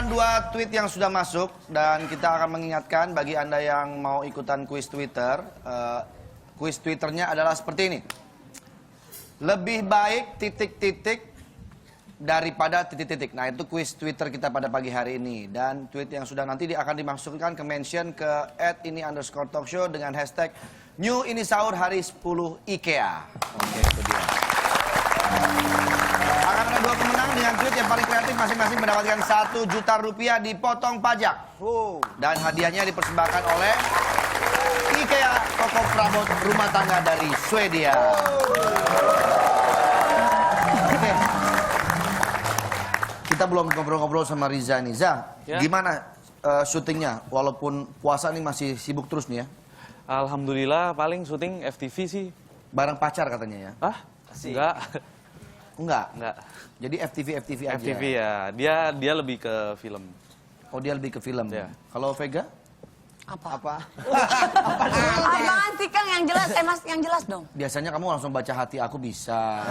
membacakan 2 tweet yang sudah masuk dan kita akan mengingatkan bagi Anda yang mau ikutan kuis Twitter. Kuis Twitternya adalah seperti ini. Lebih baik titik-titik daripada titik-titik. Nah, itu kuis Twitter kita pada pagi hari ini. Dan tweet yang sudah nanti akan dimasukkan ke mention ke @ini_talkshow dengan hashtag New Ini Sahur Hari 10 IKEA. Oke, itu dia. Akan ada 2 pemenang dengan tweet yang paling kreatif, masing-masing mendapatkan Rp1 juta dipotong pajak. Dan hadiahnya dipersembahkan oleh IKEA, toko perabot rumah tangga dari Swedia. Oke. Kita belum ngobrol-ngobrol sama Riza nih. Gimana syutingnya? Walaupun puasa nih masih sibuk terus nih ya? Alhamdulillah paling syuting FTV sih. Bareng pacar katanya ya? Hah? Enggak. Enggak. Jadi FTV aja. FTV ya. Dia lebih ke film. Oh, dia lebih ke film. Ya. Kalau Vega? Apa? Apaan sih Kang yang jelas? Mas yang jelas dong. Biasanya kamu langsung baca hati aku bisa.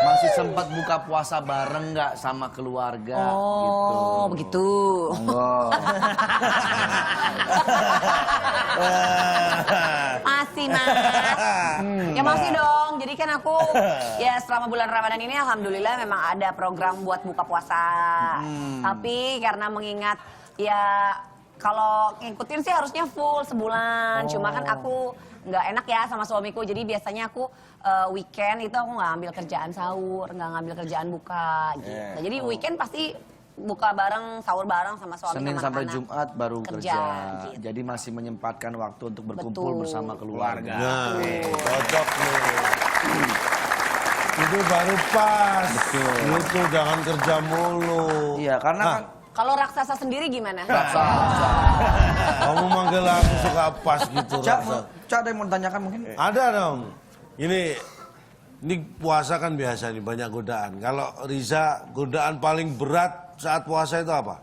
Masih sempat buka puasa bareng nggak sama keluarga? Oh, begitu. Enggak. Masih, Mas. Ya masih dong. Jadi kan aku ya selama bulan Ramadan ini alhamdulillah memang ada program buat buka puasa. Tapi karena mengingat ya kalau ngikutin sih harusnya full sebulan. Cuma kan aku nggak enak ya sama suamiku. Jadi biasanya aku weekend itu aku nggak ambil kerjaan sahur, nggak ngambil kerjaan buka gitu. Jadi weekend pasti buka bareng, sahur bareng sama suami Senin sama sampai anak-anak. Jumat baru kerja. Gitu. Jadi masih menyempatkan waktu untuk berkumpul bersama keluarga. Nah, cocok nih. Itu baru pas. Betul. Itu jangan kerja mulu. Iya, karena kan Kalau raksasa sendiri gimana? Kamu manggil aku suka pas gitu. Cak ada yang mau ditanyakan mungkin? Ada dong. Ini puasa kan biasa nih, banyak godaan. Kalau Riza, godaan paling berat saat puasa itu apa?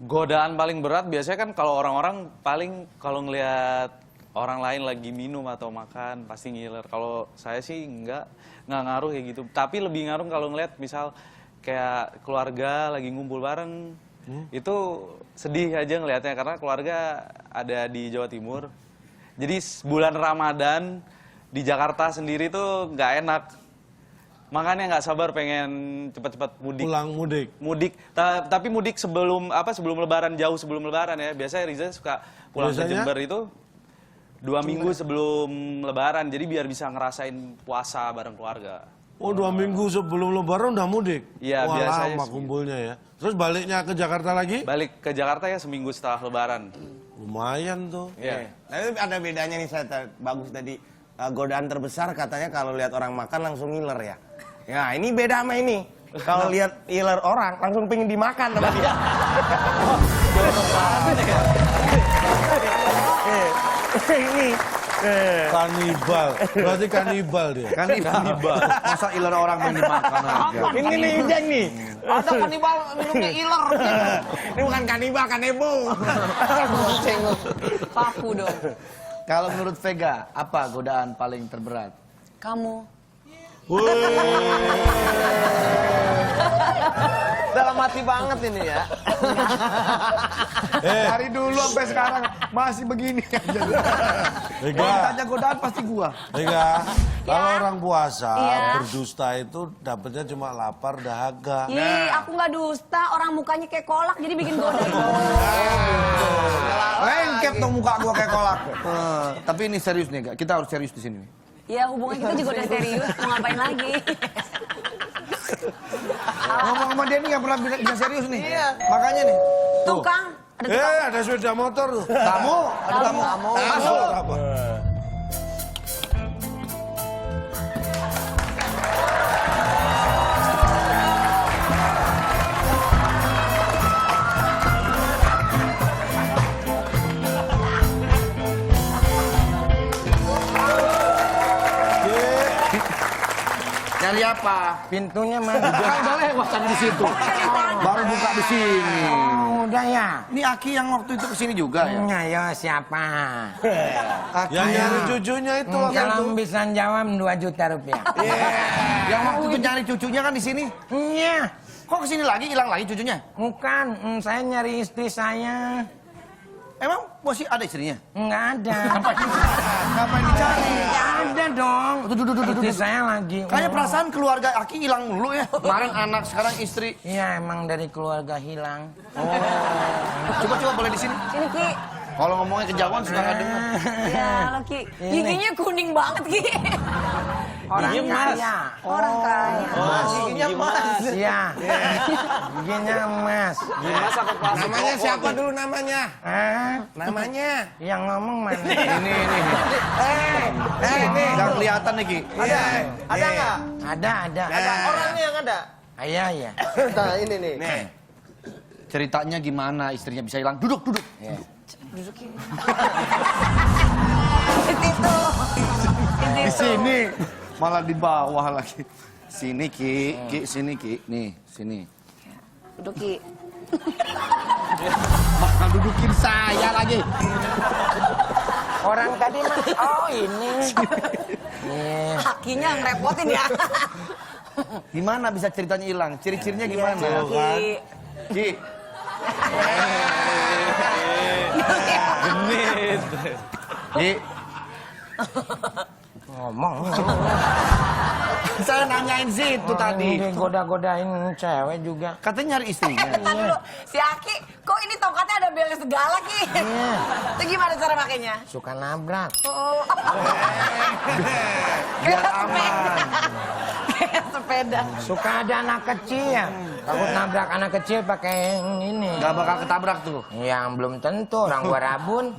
Godaan paling berat biasanya kan kalau orang-orang paling kalau ngelihat orang lain lagi minum atau makan pasti ngiler. Kalau saya sih nggak ngaruh kayak gitu. Tapi lebih ngaruh kalau ngelihat misal kayak keluarga lagi ngumpul bareng. Itu sedih aja ngelihatnya karena keluarga ada di Jawa Timur. Jadi bulan Ramadan di Jakarta sendiri tuh nggak enak. Makanya nggak sabar pengen cepat-cepat mudik. Pulang mudik. Mudik, tapi mudik sebelum Lebaran, jauh sebelum Lebaran ya. Biasanya Riza suka pulang ke Jember itu 2 minggu sebelum Lebaran. Jadi biar bisa ngerasain puasa bareng keluarga. Oh, 2 minggu sebelum Lebaran udah mudik? Iya, biasanya lama kumpulnya ya. Terus baliknya ke Jakarta lagi? Balik ke Jakarta ya seminggu setelah Lebaran. Lumayan tuh. Iya. Tapi ada bedanya nih, bagus tadi. Godaan terbesar katanya kalau lihat orang makan langsung ngiler ya. Ya ini beda sama ini. Kalau lihat ngiler orang langsung pengen dimakan sama dia. Ini Kanibal. Berarti kanibal dia. Kanibal. Masa iler orang yang dimakan aja. ini nih Jeng nih. Ada kanibal minumnya iler. Ini bukan kanibal, kanebo. Paku dong. Kalau menurut Vega, apa godaan paling terberat? Kamu. Dalam hati banget ini ya. Dari dulu sampai sekarang masih begini aja. Vega, Kalau tanya godaan pasti gua. Vega, kalau orang puasa Iya. berdusta itu dapetnya cuma lapar, dahaga. Ih, aku nggak dusta. Orang mukanya kayak kolak, jadi bikin godain. Lengket dong muka gua kayak kolak. Tapi ini serius nih, kita harus serius di sini. Ya hubungan kita juga udah serius. Mau ngapain lagi? Ngomong sama dia nih nggak pernah bisa serius nih. Iya. Makanya nih. Tukang. Ada tukang. Ada sepeda motor tuh. Tamu, ada tamu. Masuk. Apa? Nyari apa? Pintunya mana? Kan udah lewat tadi di situ. Baru buka di sini. Oh, udah ya. Ini Aki yang waktu itu kesini juga ya? Ayo siapa? Aki Yang nyari cucunya itu waktu itu. Kalau bisa jawab 2 juta rupiah. Yang waktu itu nyari cucunya kan di sini? Iya. Kok kesini lagi, hilang lagi cucunya? Bukan, saya nyari istri saya. Emang masih ada istrinya? Nggak ada. Ngapain dicari? Nggak ada dong. Duduk. Istri saya lagi. Kayaknya perasaan keluarga Aki hilang dulu ya. Kemarin anak, sekarang istri. Iya, emang dari keluarga hilang. Coba boleh di sini. Sini Ki. Kalau ngomongnya kejauhan suka nggak dengar. Ya, lo Ki. Giginya kuning banget Ki. Orang Gigi emas. kaya. Orang kaya. Giginya emas. Iya. Giginya emas. Dimas apa plastik? Namanya rokok siapa nih? dulu namanya? Namanya? Yang ngomong mana? Ini. Ini. Nggak kelihatan nih Ki. Ada nggak? Ada. Orangnya yang ada. Iya. Nah, ini nih. Nih. Ceritanya gimana istrinya bisa hilang? Duduk. Di sini. Malah di bawah lagi. Sini Ki, sini Ki. Nih, sini. Duduk Ki. Malah dudukin saya lagi. Orang tadi mah. Oh ini. Nih. Kakinya ngerepotin ya. Gimana bisa ceritanya hilang? Ciri-cirinya gimana? Ki. Ki. Genit. Ki. Ngomong. Saya nanyain situ tadi. Ini goda-godain cewek juga. Katanya nyari istrinya. Bentar dulu. Si Aki, kok ini tongkatnya ada belnya segala Ki? Iya. Itu gimana cara pakainya? Suka nabrak. Oh. Biar aman. Kayak sepeda. Suka ada anak kecil ya. Takut nabrak anak kecil pakai yang ini. Gak bakal ketabrak tuh. Yang belum tentu orang gua rabun.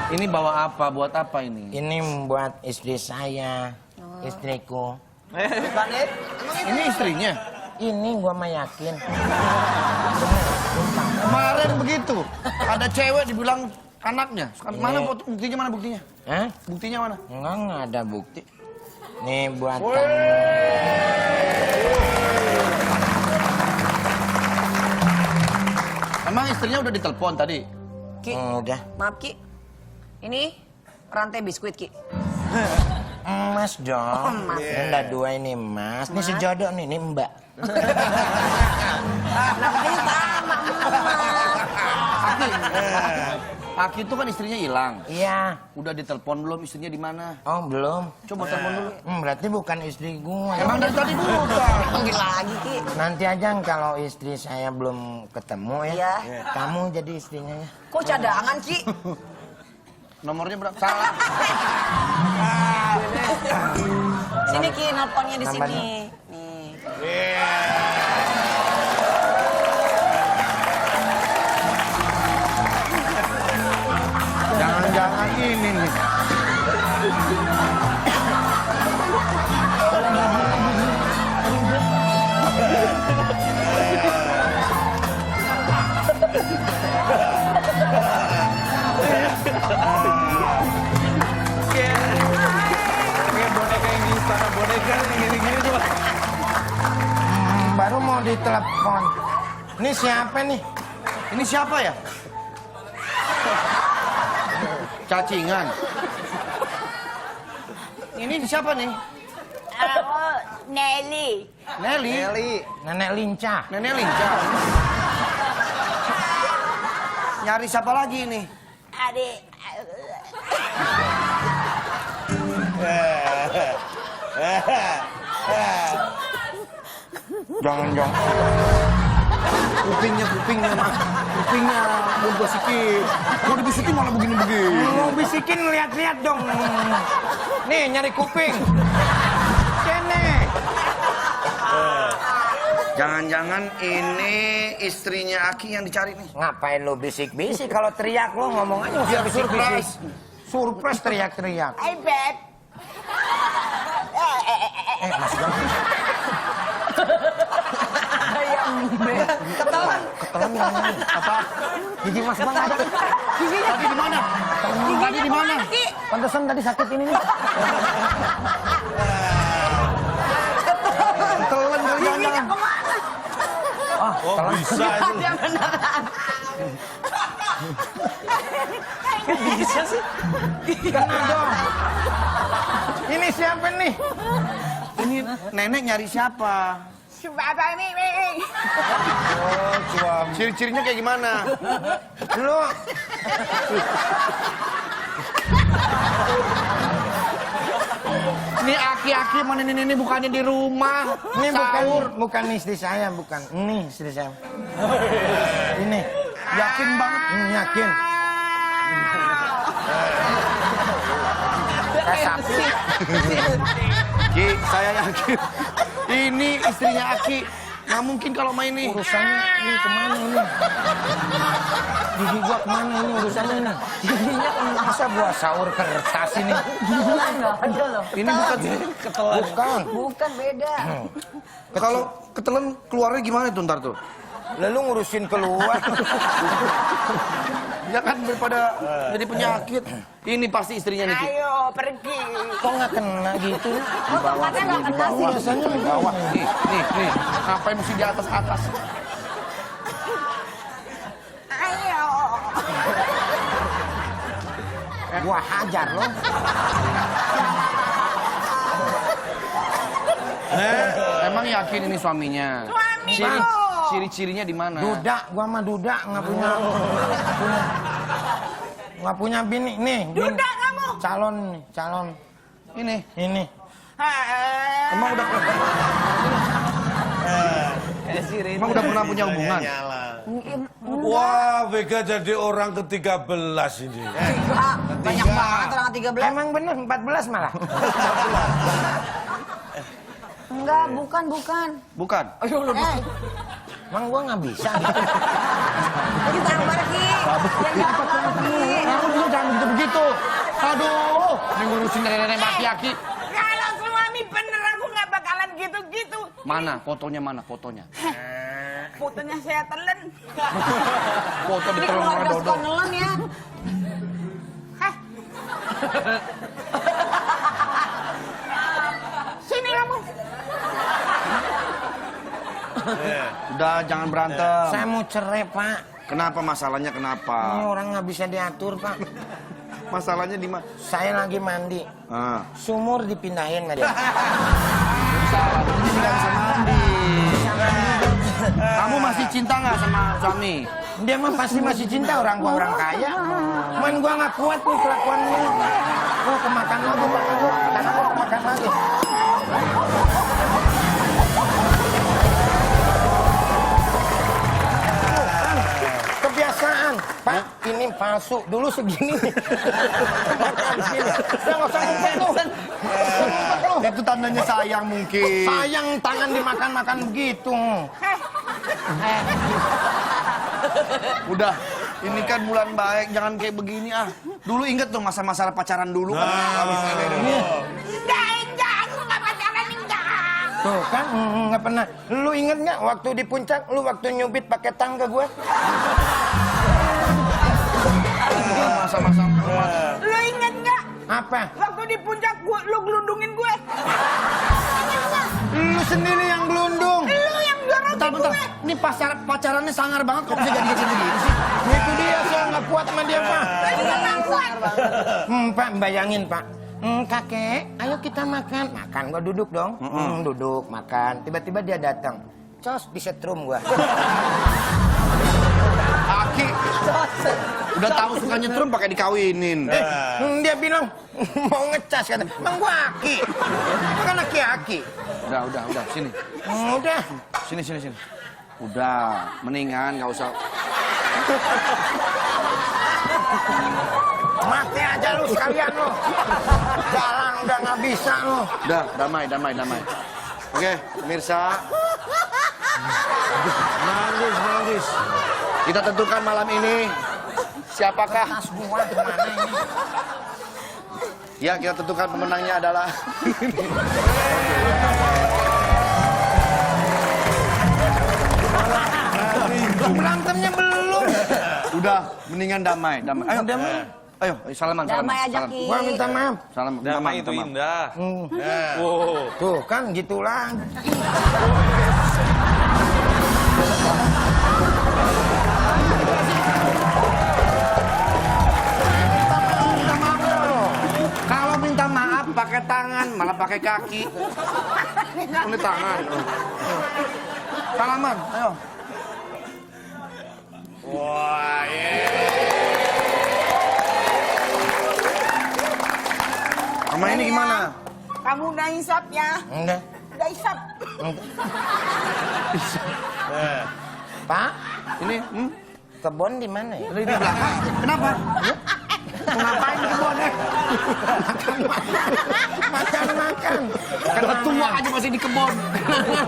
Ini bawa apa? Buat apa ini? Ini buat istri saya. Istriku. Ini istrinya. Ini gua mah yakin. Kemarin begitu. Ada cewek dibilang anaknya. Mana buktinya? Mana buktinya? Hah? Buktinya mana? Enggak ada bukti. Nih buat kamu. Emang istrinya udah ditelepon tadi? Ki, Udah. maaf Ki. Ini rantai biskuit Ki. Emas dong. emas. Ini dua ini emas. Ini sejodoh nih, ini mbak. Namanya sama emas. Aki itu kan istrinya hilang. Iya. Udah ditelepon belum istrinya di mana? Oh belum. Coba telepon dulu. Berarti bukan istri gua. Emang dari tadi udah. Panggil lagi Ki. Nanti aja kalau istri saya belum ketemu ya. Iya. Kamu jadi istrinya ya. Kok cadangan Ki? Nomornya berapa? Salah. Sini Ki, nelponnya di Namanya? sini. Nih. Jangan-jangan ini nih. Kayak boneka yang di istana boneka yang gini-gini coba. Baru mau ditelepon. Ini siapa nih? Ini siapa ya? Cacingan. Ini siapa nih? Aku Nelly. Nelly. Nenek lincah. Nenek lincah. Nyari siapa lagi nih? Adik. Jangan. Kupingnya mas. Kupingnya mau bisikin. Mau dibisikin malah begini-begini. Mau bisikin lihat-lihat dong. Nih nyari kuping. Sini. Jangan-jangan ini istrinya Aki yang dicari nih. Ngapain lo bisik-bisik? Kalau teriak lo ngomong aja. Biar bisik-bisik. surprise. Surprise teriak-teriak. Hai Beb. Mas Bang. Ketelan. Ketelan yang mana? Apa? Gigi Mas Bang ada. Tadi di mana? Tadi di mana? Ki. Pantesan tadi sakit ini nih. Telan kali jangan-jangan. Oh bisa itu. Dia beneran. Bisa sih. Kena dong. Ini siapa nih? Ini nenek nyari siapa? Sebab ini. Oh, suami. Ciri-cirinya kayak gimana? Lu Ini aki-aki mana ini bukannya di rumah. ini bukan istri saya, bukan. Ini istri saya. Ini Yakin banget. yakin. Kayak sapi. Ki, saya yakin. Ini istrinya Aki. Nggak mungkin kalau main nih. Urusannya ini kemana ini? Gigi gua kemana ini urusannya ini? Giginya masa gua sahur kertas ini? Nggak ada loh. Ini bukan Bukan. Bukan beda. kalau ketelan keluarnya gimana tuh ntar tuh? Lalu ngurusin keluar. Ya kan daripada jadi penyakit. Ini pasti istrinya nih. Ki. Ayo pergi. Kok nggak kena gitu? Oh, tempatnya nggak kena sih. Biasanya di bawah. Nih. Ngapain mesti di atas? Ayo. Gua hajar lo. Emang yakin ini suaminya? Suamiku. Ciri-cirinya di mana? Duda, gua mah duda nggak punya bini nih. Duda kamu. Calon. Ini. Ini. Emang udah Emang udah pernah punya hubungan? Mungkin Wah, Vega jadi orang ke-13 ini. banyak banget orang 13. Emang bener 14 malah. Enggak, bukan. Bukan. Emang gua nggak bisa. Jadi sabar Ki. Jangan jawab Ki. Kamu dulu jangan begitu. Aduh, ini ngurusin nenek-nenek aki-aki. Kalau suami bener aku nggak bakalan gitu-gitu. Mana fotonya? Fotonya saya telan. Foto di Ini telur keluarga dodo. suka nelen ya. Sini kamu. Udah jangan berantem. Saya mau cerai, Pak. Kenapa masalahnya Ini kenapa? orang nggak bisa diatur, Pak. Masalahnya di mana? Saya lagi mandi. Ah. Sumur dipindahin nggak dia? Ini nggak bisa mandi. Kamu masih cinta nggak sama suami? Dia mah pasti masih cinta orang gua orang kaya. Cuman gua nggak kuat nih kelakuannya. Gua kemakan lagi, Pak. Karena gua kemakan lagi. Kebiasaan, Pak. Ini palsu. Dulu segini. Udah nggak usah ngumpet tuh. Itu tandanya sayang mungkin. Sayang tangan dimakan-makan begitu. Udah, ini kan bulan baik, jangan kayak begini ah. Dulu inget tuh masa-masa pacaran dulu kan. Enggak, aku nggak pacaran enggak. Tuh kan nggak pernah. Lu inget nggak waktu di puncak lu waktu nyubit pakai tang ke gue? Masa-masa. Lu inget nggak? Apa? Waktu di puncak lu gelundungin gue. Lu sendiri yang gelundung. Lu yang dorong Bentar. gue. Ini pacarannya sangar banget kok bisa jadi begini sih. Itu dia saya nggak kuat sama dia Pak. Lu nggak kuat. Pak bayangin Pak. Kakek, ayo kita makan. Makan gua duduk dong. Duduk makan. Tiba-tiba dia datang. Cos disetrum gua. Aki. Udah tahu suka nyetrum pakai dikawinin. Dia bilang mau ngecas kan. Bang gua aki. Kan aki-aki. Udah, sini. Udah. Sini. Udah, mendingan nggak usah. Mati aja lu sekalian lu. Jalan udah nggak bisa lu. Udah, damai. Oke, pemirsa, Nangis. kita tentukan malam ini siapakah? Tas gua kemana ini? Ya, kita tentukan pemenangnya adalah Berantemnya belum. udah, mendingan damai. Ayo, Ayo, salaman. Damai aja Ki. Gua minta maaf. Salam, Damai itu maaf. indah. Wow. Tuh kan gitulah. Kalau minta maaf pakai tangan, malah pakai kaki. Ini tangan. Salaman, ayo. Wah, Sama ini gimana? Kamu udah hisap ya? Udah. Udah hisap. Pak, Ini, kebun di mana ya? di belakang. Kenapa? Ngapain di kebunnya? Makan. Kan udah tua aja masih di kebun.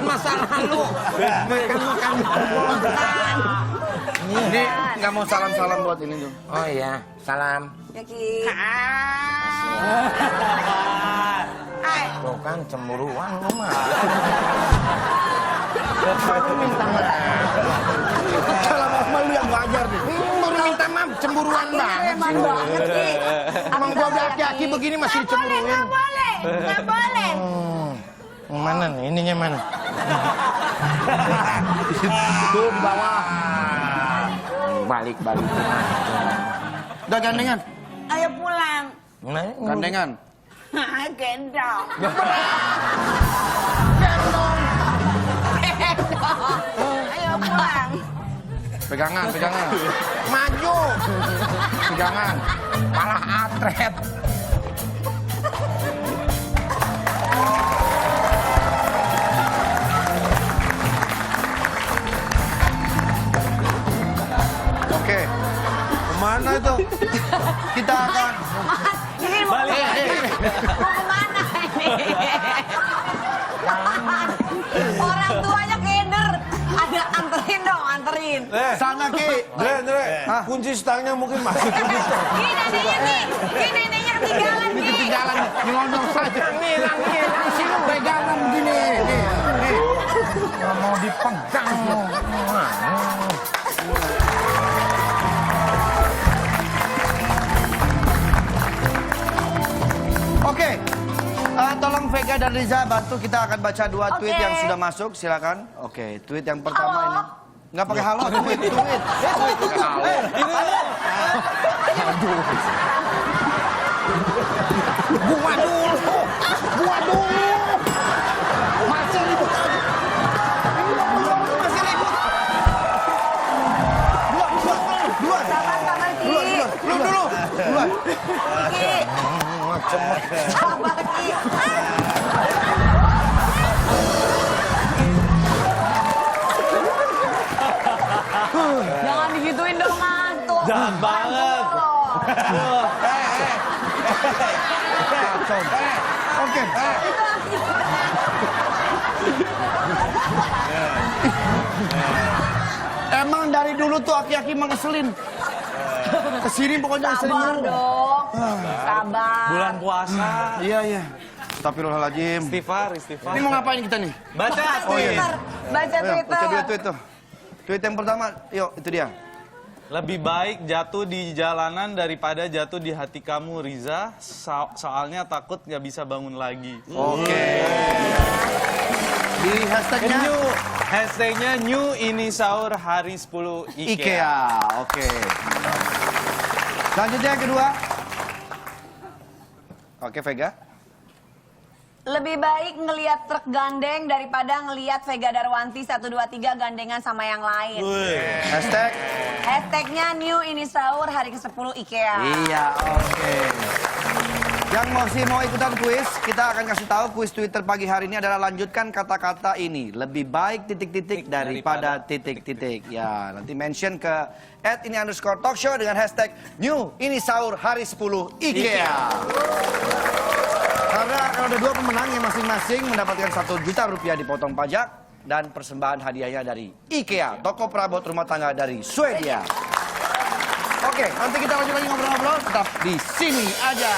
Masa lalu. Makan. Ini nggak mau salam-salam buat ini tuh. Oh iya, salam. Ya Ki. Tuh kan cemburuan lu mah. Baru minta maaf. Salam sama lu yang wajar nih. Baru minta maaf, cemburuan banget. Emang banget Ki. Emang gua udah aki-aki begini masih dicemburuin. Nggak boleh. Nggak boleh. Yang mana nih? Ininya mana? Tuh di bawah. Balik. Udah gandengan. Ayo pulang. Gandengan. Gendong. Ayo pulang. Pegangan. Maju. Pegangan. Malah atret. Oke. Kemana itu? Kita akan Ini mau kemana ini? Orang tuanya keder. Ada anterin dong, anterin. sana Ki. Dre, kunci stangnya mungkin masih di situ. Ini neneknya nih. Ini neneknya ketinggalan nih. Ketinggalan nyelonong saja. Ngilang sini pegangan begini. Nih. Nggak mau dipegang. Oke. Tolong Vega dan Riza bantu, kita akan baca 2 tweet Oke. yang sudah masuk, silakan. Oke, tweet yang pertama ini. Nggak pakai halo, tweet. Gua dulu. Masih ribut. Sabar Ki. Lu dulu. Ki. Sabar Ki. Jangan digituin dong Mas. Tuh. Jahat banget. Oke. Emang dari dulu tuh aki-aki emang ngeselin. Kesini pokoknya ngeselin Sabar dulu. dong. Sabar. Bulan puasa. Iya. Astagfirullahaladzim. Istighfar. Ini mau ngapain kita nih? Baca Twitter. Baca Ayo, Twitter. baca 2 tweet tuh. Tweet yang pertama, yuk itu dia. Lebih baik jatuh di jalanan daripada jatuh di hati kamu, Riza. Soalnya takut nggak bisa bangun lagi. Oke. Di hashtagnya Hashtagnya new ini sahur hari 10 IKEA. IKEA. Oke. Selanjutnya yang kedua. Oke, Vega. Lebih baik ngelihat truk gandeng daripada ngelihat Vega Darwanti 123 gandengan sama yang lain. Hashtag. Hashtagnya new ini sahur hari ke-10 IKEA. Iya, oke. Yang masih mau ikutan kuis, kita akan kasih tahu kuis Twitter pagi hari ini adalah lanjutkan kata-kata ini. Lebih baik titik-titik daripada titik-titik. Ya, nanti mention ke @ini_talkshow dengan hashtag new ini sahur hari 10 IKEA. Karena akan ada 2 pemenang yang masing-masing mendapatkan 1 juta rupiah dipotong pajak dan persembahan hadiahnya dari IKEA, toko perabot rumah tangga dari Swedia. Oke, nanti kita lanjut lagi ngobrol-ngobrol, tetap di sini aja.